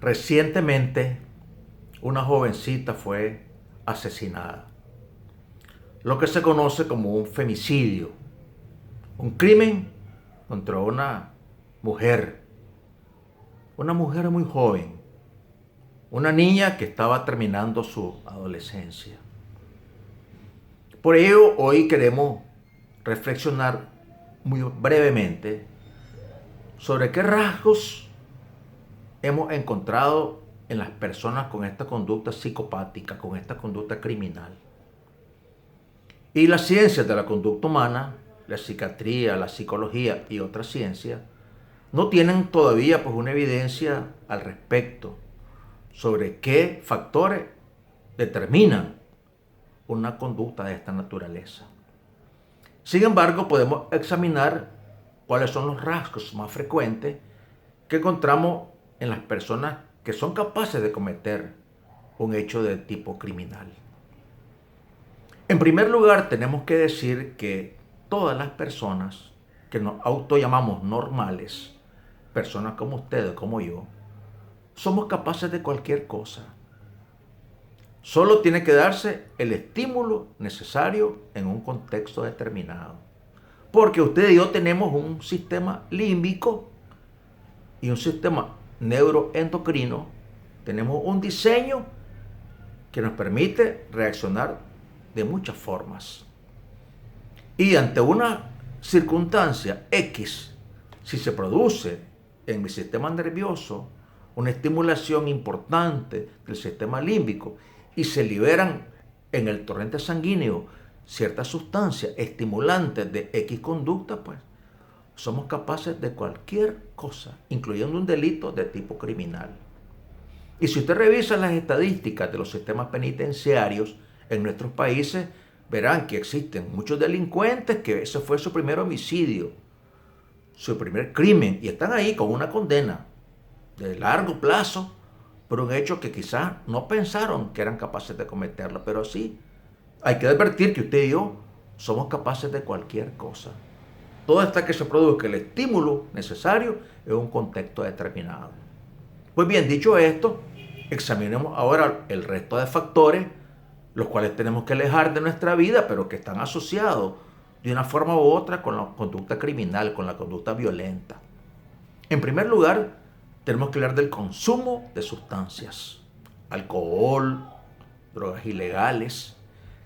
Recientemente, una jovencita fue asesinada, lo que se conoce como un femicidio, un crimen contra una mujer muy joven, una niña que estaba terminando su adolescencia. Por ello, hoy queremos reflexionar muy brevemente sobre qué rasgos hemos encontrado en las personas con esta conducta psicopática, con esta conducta criminal. Y las ciencias de la conducta humana, la psiquiatría, la psicología y otras ciencias, no tienen todavía una evidencia al respecto sobre qué factores determinan una conducta de esta naturaleza. Sin embargo, podemos examinar cuáles son los rasgos más frecuentes que encontramos en las personas que son capaces de cometer un hecho de tipo criminal. En primer lugar, tenemos que decir que todas las personas que nos autollamamos normales, personas como ustedes, como yo, somos capaces de cualquier cosa. Solo tiene que darse el estímulo necesario en un contexto determinado. Porque usted y yo tenemos un sistema límbico y un sistema neuroendocrino. Tenemos un diseño que nos permite reaccionar de muchas formas. Y ante una circunstancia X, si se produce en mi sistema nervioso una estimulación importante del sistema límbico y se liberan en el torrente sanguíneo ciertas sustancias estimulantes de X conducta, pues somos capaces de cualquier cosa, incluyendo un delito de tipo criminal. Y si usted revisa las estadísticas de los sistemas penitenciarios en nuestros países, verán que existen muchos delincuentes que ese fue su primer homicidio, su primer crimen, y están ahí con una condena de largo plazo por un hecho que quizás no pensaron que eran capaces de cometerlo, pero sí, hay que advertir que usted y yo somos capaces de cualquier cosa. Todo hasta que se produzca el estímulo necesario en un contexto determinado. Pues bien, dicho esto, examinemos ahora el resto de factores, los cuales tenemos que alejar de nuestra vida, pero que están asociados de una forma u otra con la conducta criminal, con la conducta violenta. En primer lugar, tenemos que hablar del consumo de sustancias, alcohol, drogas ilegales,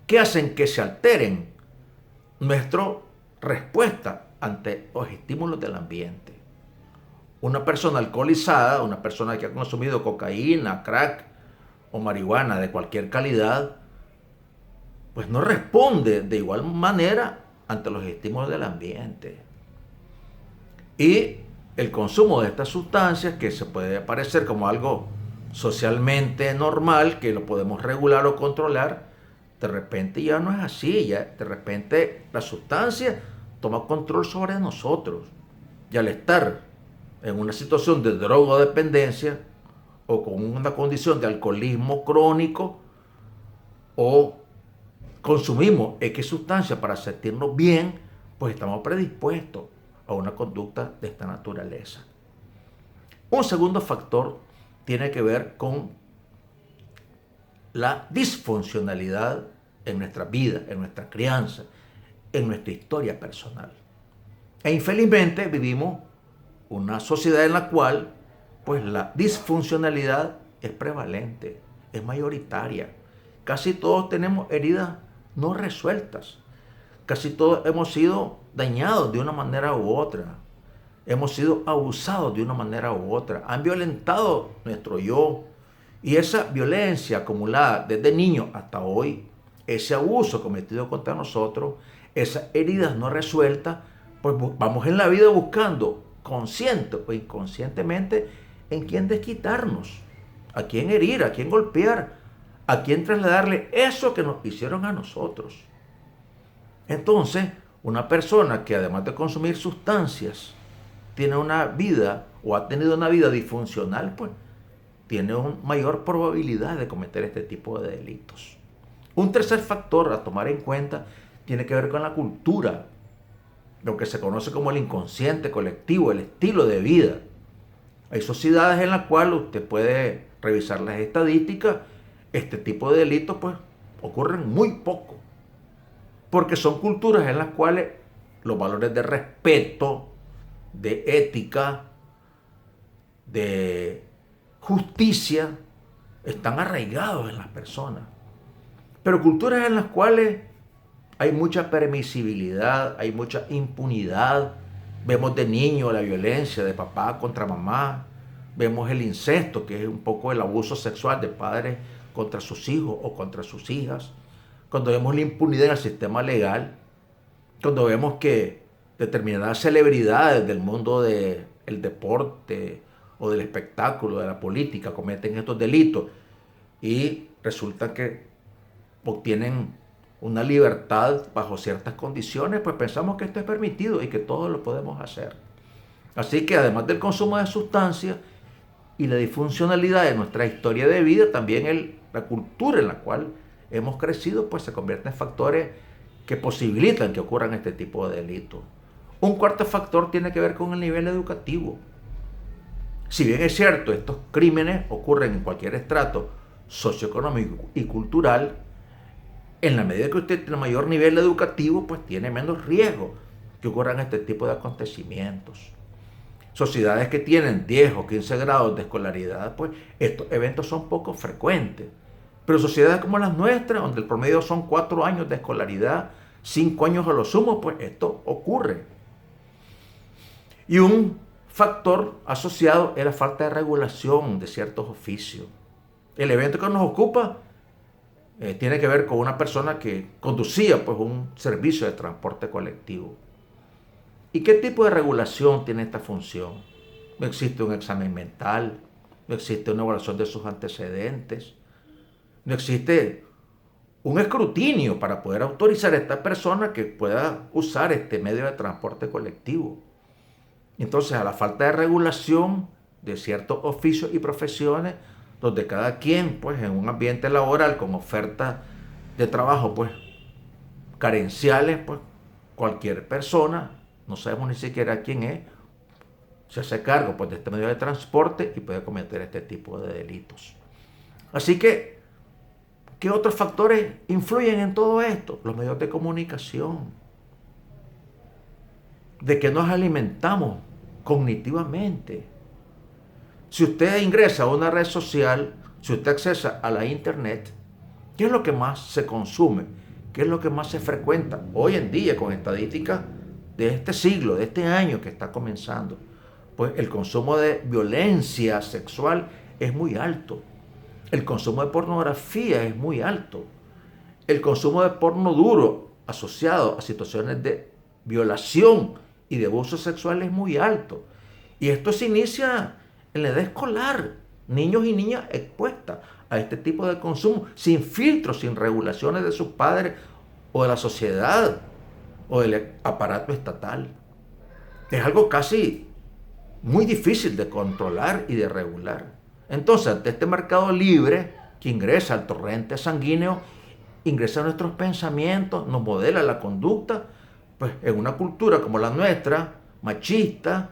que hacen que se alteren nuestra respuesta ante los estímulos del ambiente. Una persona alcoholizada, una persona que ha consumido cocaína, crack o marihuana de cualquier calidad, pues no responde de igual manera ante los estímulos del ambiente. Y el consumo de estas sustancias, que se puede parecer como algo socialmente normal, que lo podemos regular o controlar, de repente ya no es así, ya de repente la sustancia toma control sobre nosotros. Y al estar en una situación de drogodependencia o con una condición de alcoholismo crónico o consumimos X sustancia para sentirnos bien, pues estamos predispuestos a una conducta de esta naturaleza. Un segundo factor tiene que ver con la disfuncionalidad en nuestra vida, en nuestra crianza, en nuestra historia personal. E infelizmente vivimos una sociedad en la cual pues la disfuncionalidad es prevalente, es mayoritaria. Casi todos tenemos heridas no resueltas. Casi todos hemos sido dañados de una manera u otra. Hemos sido abusados de una manera u otra. Han violentado nuestro yo. Y esa violencia acumulada desde niño hasta hoy, ese abuso cometido contra nosotros, esas heridas no resueltas, pues vamos en la vida buscando, consciente o inconscientemente, en quién desquitarnos, a quién herir, a quién golpear, a quién trasladarle eso que nos hicieron a nosotros. Entonces, una persona que además de consumir sustancias, tiene una vida o ha tenido una vida disfuncional, pues tiene una mayor probabilidad de cometer este tipo de delitos. Un tercer factor a tomar en cuenta tiene que ver con la cultura, lo que se conoce como el inconsciente colectivo, el estilo de vida. Hay sociedades en las cuales usted puede revisar las estadísticas. Este tipo de delitos pues ocurren muy poco, porque son culturas en las cuales los valores de respeto, de ética, de justicia están arraigados en las personas. Pero culturas en las cuales hay mucha permisibilidad, hay mucha impunidad. Vemos de niño la violencia de papá contra mamá. Vemos el incesto, que es un poco el abuso sexual de padres contra sus hijos o contra sus hijas. Cuando vemos la impunidad en el sistema legal. Cuando vemos que determinadas celebridades del mundo del deporte o del espectáculo, de la política, cometen estos delitos y resulta que obtienen una libertad bajo ciertas condiciones, pues pensamos que esto es permitido y que todos lo podemos hacer. Así que además del consumo de sustancias y la disfuncionalidad de nuestra historia de vida, también la cultura en la cual hemos crecido, pues se convierte en factores que posibilitan que ocurran este tipo de delitos. Un cuarto factor tiene que ver con el nivel educativo. Si bien es cierto, estos crímenes ocurren en cualquier estrato socioeconómico y cultural, en la medida que usted tiene mayor nivel educativo, pues tiene menos riesgo que ocurran este tipo de acontecimientos. Sociedades que tienen 10 o 15 grados de escolaridad, pues estos eventos son poco frecuentes. Pero sociedades como las nuestras, donde el promedio son 4 años de escolaridad, 5 años a lo sumo, pues esto ocurre. Y un factor asociado es la falta de regulación de ciertos oficios. El evento que nos ocupa tiene que ver con una persona que conducía pues un servicio de transporte colectivo. ¿Y qué tipo de regulación tiene esta función? No existe un examen mental, no existe una evaluación de sus antecedentes, no existe un escrutinio para poder autorizar a esta persona que pueda usar este medio de transporte colectivo. Entonces, a la falta de regulación de ciertos oficios y profesiones, donde cada quien, pues, en un ambiente laboral con ofertas de trabajo, pues, carenciales, pues, cualquier persona, no sabemos ni siquiera quién es, se hace cargo, pues, de este medio de transporte y puede cometer este tipo de delitos. Así que, ¿qué otros factores influyen en todo esto? Los medios de comunicación. ¿De qué nos alimentamos cognitivamente? Si usted ingresa a una red social, si usted accesa a la internet, ¿qué es lo que más se consume? ¿Qué es lo que más se frecuenta? Hoy en día, con estadísticas de este siglo, de este año que está comenzando, pues el consumo de violencia sexual es muy alto. El consumo de pornografía es muy alto. El consumo de porno duro asociado a situaciones de violación y de abuso sexual es muy alto. Y esto se inicia en la edad escolar. Niños y niñas expuestas a este tipo de consumo, sin filtros, sin regulaciones de sus padres o de la sociedad o del aparato estatal. Es algo casi muy difícil de controlar y de regular. Entonces, ante este mercado libre que ingresa al torrente sanguíneo, ingresa a nuestros pensamientos, nos modela la conducta, pues en una cultura como la nuestra, machista,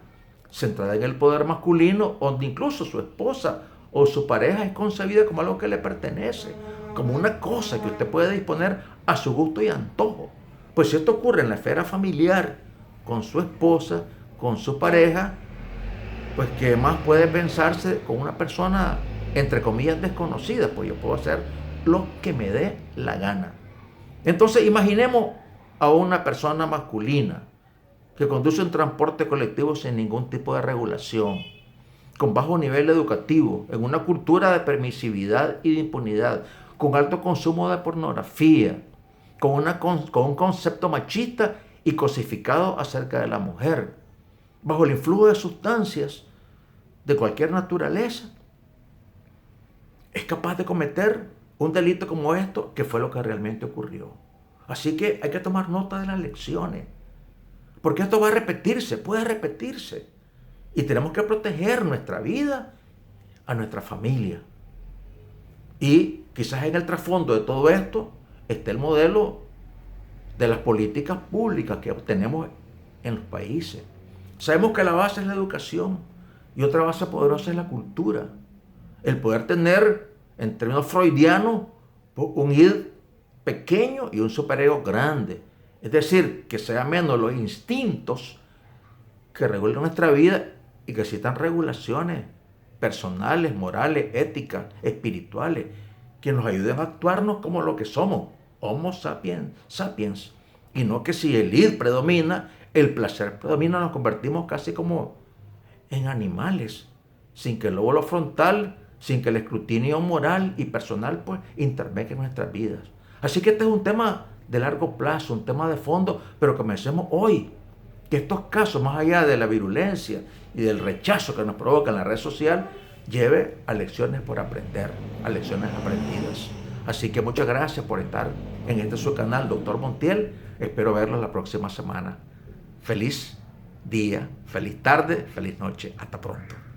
centrada en el poder masculino, donde incluso su esposa o su pareja es concebida como algo que le pertenece, como una cosa que usted puede disponer a su gusto y antojo. Pues si esto ocurre en la esfera familiar, con su esposa, con su pareja, pues ¿qué más puede pensarse con una persona, entre comillas, desconocida? Pues yo puedo hacer lo que me dé la gana. Entonces imaginemos a una persona masculina que conduce un transporte colectivo sin ningún tipo de regulación, con bajo nivel educativo, en una cultura de permisividad y de impunidad, con alto consumo de pornografía, con un concepto machista y cosificado acerca de la mujer, bajo el influjo de sustancias de cualquier naturaleza, es capaz de cometer un delito como esto, que fue lo que realmente ocurrió. Así que hay que tomar nota de las lecciones, porque esto va a repetirse, puede repetirse, y tenemos que proteger nuestra vida, a nuestra familia. Y quizás en el trasfondo de todo esto esté el modelo de las políticas públicas que obtenemos en los países. Sabemos que la base es la educación, Y otra base poderosa es la cultura. El poder tener, en términos freudianos, un id pequeño y un superego grande. Es decir, que sean menos los instintos que regulan nuestra vida y que existan regulaciones personales, morales, éticas, espirituales, que nos ayuden a actuarnos como lo que somos, Homo sapiens, sapiens. Y no que si el id predomina, el placer predomina, nos convertimos casi como en animales, sin que el lóbulo frontal, sin que el escrutinio moral y personal pues intervenga en nuestras vidas. Así que este es un tema de largo plazo, un tema de fondo, pero comencemos hoy. Que estos casos, más allá de la virulencia y del rechazo que nos provoca en la red social, lleve a lecciones por aprender, a lecciones aprendidas. Así que muchas gracias por estar en este su canal, Doctor Montiel. Espero verlos la próxima semana. Feliz día, feliz tarde, feliz noche. Hasta pronto.